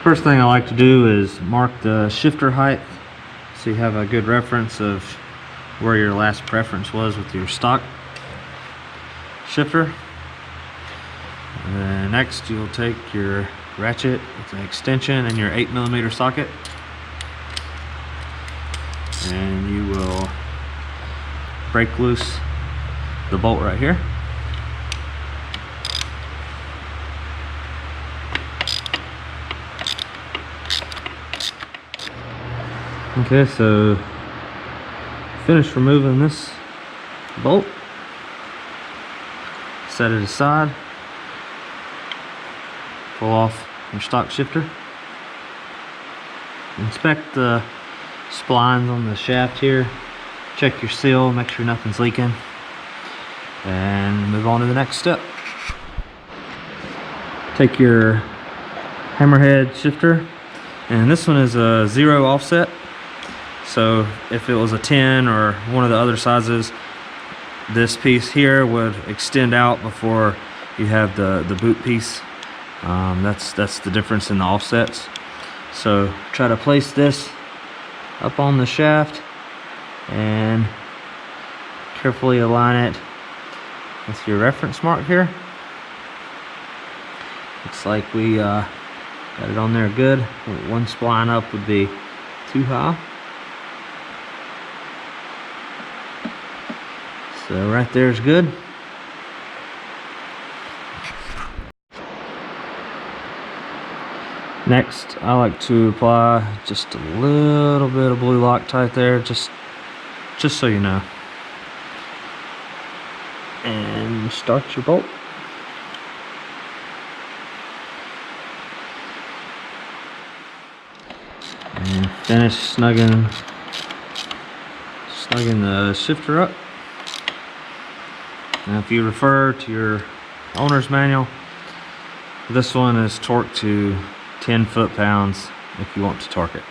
First thing I like to do is mark the shifter height so you have a good reference of where your last preference was with your stock shifter. And then next you'll take your ratchet with an extension and your 8mm socket, and you will break loose the bolt right here. Okay, so finish removing this bolt, set it aside, pull off your stock shifter, inspect the splines on the shaft here, check your seal, make sure nothing's leaking, and move on to the next step. Take your HammerHead shifter, and this one is a 0 offset. So if it was a 10 or one of the other sizes, this piece here would extend out before you have the boot piece. That's the difference in the offsets. So try to place this up on the shaft and carefully align it with your reference mark here. Looks like we got it on there good. One spline up would be too high. So right there is good. Next, I like to apply just a little bit of blue Loctite there, just so you know. And start your bolt. And finish snugging the shifter up. Now if you refer to your owner's manual, this one is torqued to 10 foot-pounds if you want to torque it.